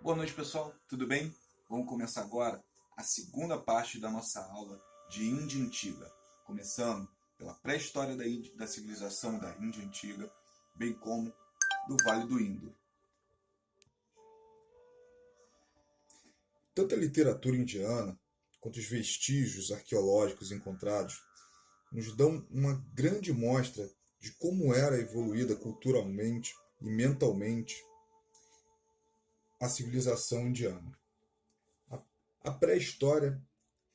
Boa noite, pessoal. Tudo bem? Vamos começar agora a segunda parte da nossa aula de Índia Antiga, começando pela pré-história da civilização da Índia Antiga, bem como do Vale do Indo. Tanto a literatura indiana quanto os vestígios arqueológicos encontrados nos dão uma grande mostra de como era evoluída culturalmente e mentalmente a civilização indiana. A pré-história,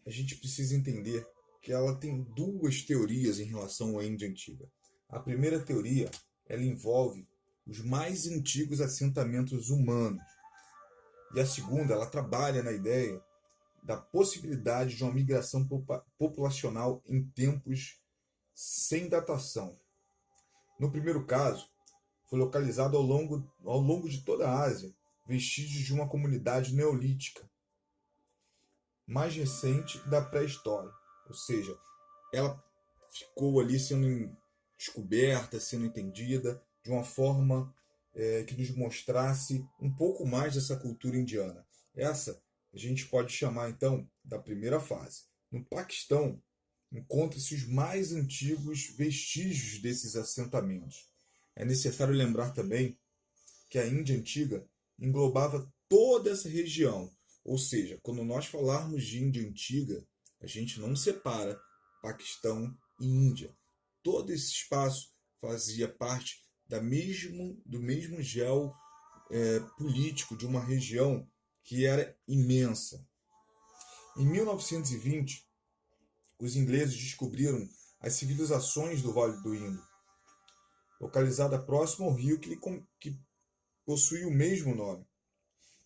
a gente precisa entender que ela tem duas teorias em relação à Índia Antiga. A primeira teoria, ela envolve os mais antigos assentamentos humanos. E a segunda, ela trabalha na ideia da possibilidade de uma migração populacional em tempos sem datação. No primeiro caso, foi localizado ao longo de toda a Ásia vestígios de uma comunidade neolítica, mais recente da pré-história, ou seja, ela ficou ali sendo descoberta, sendo entendida de uma forma que nos mostrasse um pouco mais dessa cultura indiana. Essa a gente pode chamar então da primeira fase. No Paquistão, encontram-se os mais antigos vestígios desses assentamentos. É necessário lembrar também que a Índia antiga englobava toda essa região, ou seja, quando nós falarmos de Índia antiga, a gente não separa Paquistão e Índia. Todo esse espaço fazia parte do mesmo gel político de uma região que era imensa. Em 1920, os ingleses descobriram as civilizações do Vale do Indo, localizada próximo ao rio que possui o mesmo nome.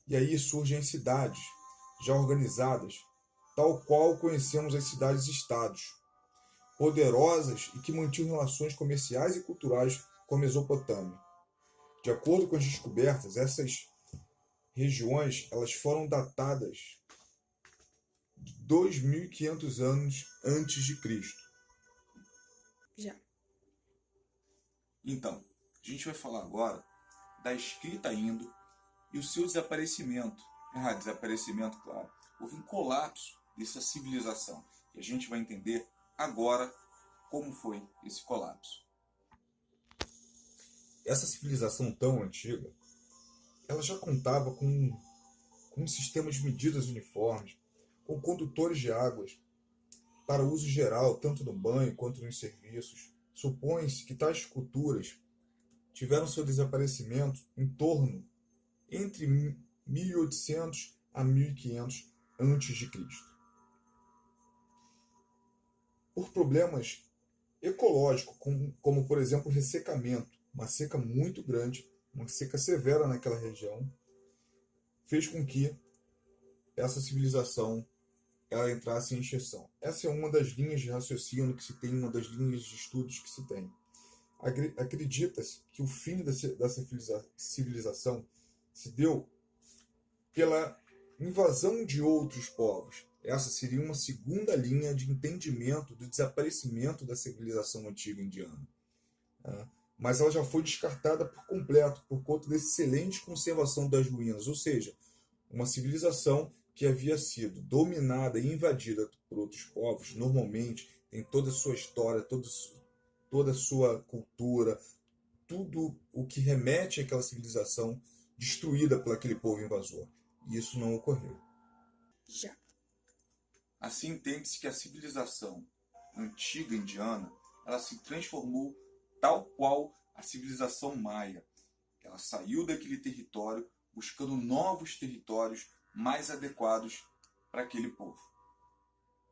E aí surgem as cidades, já organizadas, tal qual conhecemos as cidades-estados, poderosas e que mantinham relações comerciais e culturais com a Mesopotâmia. De acordo com as descobertas, essas regiões elas foram datadas de 2.500 anos antes de Cristo. Já. Então, a gente vai falar agora da escrita indo e o seu desaparecimento. Desaparecimento, claro. Houve um colapso dessa civilização. E a gente vai entender agora como foi esse colapso. Essa civilização tão antiga, ela já contava com sistemas de medidas uniformes, com condutores de águas para uso geral, tanto no banho quanto nos serviços. Supõe-se que tais culturas tiveram seu desaparecimento em torno entre 1800 a 1500 a.C. Por problemas ecológicos, como por exemplo o ressecamento, uma seca muito grande, uma seca severa naquela região, fez com que essa civilização ela entrasse em extinção. Essa é uma das linhas de raciocínio que se tem, uma das linhas de estudos que se tem. Acredita-se que o fim dessa civilização se deu pela invasão de outros povos. Essa seria uma segunda linha de entendimento do desaparecimento da civilização antiga indiana. Mas ela já foi descartada por completo por conta da excelente conservação das ruínas, ou seja, uma civilização que havia sido dominada e invadida por outros povos, normalmente tem toda a sua história, toda a sua cultura, tudo o que remete àquela civilização destruída por aquele povo invasor. E isso não ocorreu. Já. Assim entende-se que a civilização antiga indiana ela se transformou tal qual a civilização maia. Ela saiu daquele território buscando novos territórios mais adequados para aquele povo.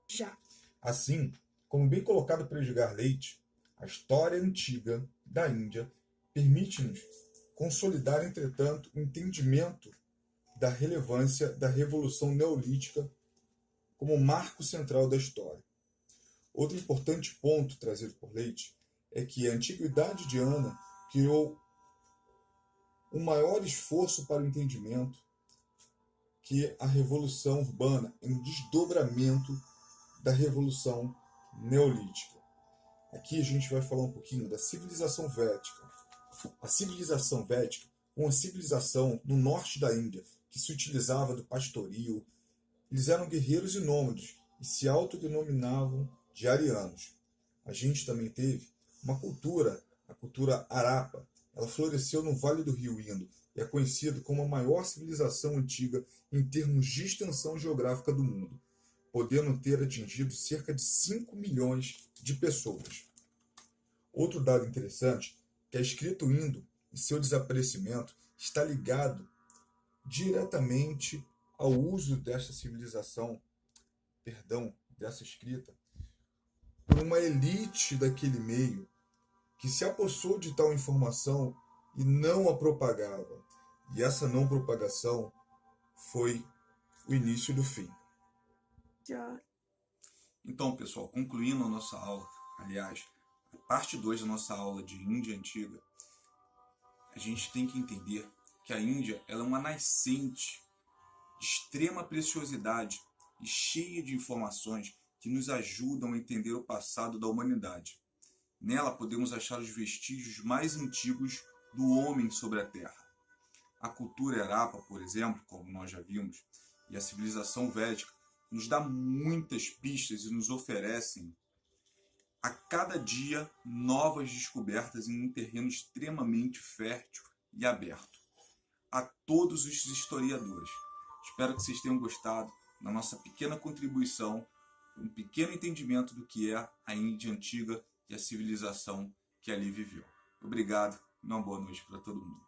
Já. Assim, como bem colocado por Edgar Leite, a história antiga da Índia permite-nos consolidar, entretanto, o entendimento da relevância da Revolução Neolítica como marco central da história. Outro importante ponto trazido por Leite é que a Antiguidade indiana criou um maior esforço para o entendimento que a Revolução Urbana é um desdobramento da Revolução Neolítica. Aqui a gente vai falar um pouquinho da civilização védica. A civilização védica, uma civilização no norte da Índia, que se utilizava do pastoril. Eles eram guerreiros e nômades e se autodenominavam de arianos. A gente também teve uma cultura, a cultura Harappa. Ela floresceu no Vale do Rio Indo e é conhecida como a maior civilização antiga em termos de extensão geográfica do mundo, podendo ter atingido cerca de 5 milhões de pessoas. Outro dado interessante é que a escrita indo e seu desaparecimento está ligado diretamente ao uso dessa civilização, dessa escrita, por uma elite daquele meio que se apossou de tal informação e não a propagava. E essa não propagação foi o início do fim. Já. Então, pessoal, concluindo a nossa aula, aliás, a parte 2 da nossa aula de Índia Antiga, a gente tem que entender que a Índia ela é uma nascente de extrema preciosidade e cheia de informações que nos ajudam a entender o passado da humanidade. Nela podemos achar os vestígios mais antigos do homem sobre a Terra. A cultura Harappa, por exemplo, como nós já vimos, e a civilização védica nos dá muitas pistas e nos oferecem a cada dia novas descobertas em um terreno extremamente fértil e aberto a todos os historiadores. Espero que vocês tenham gostado da nossa pequena contribuição, um pequeno entendimento do que é a Índia Antiga e a civilização que ali viveu. Obrigado e uma boa noite para todo mundo.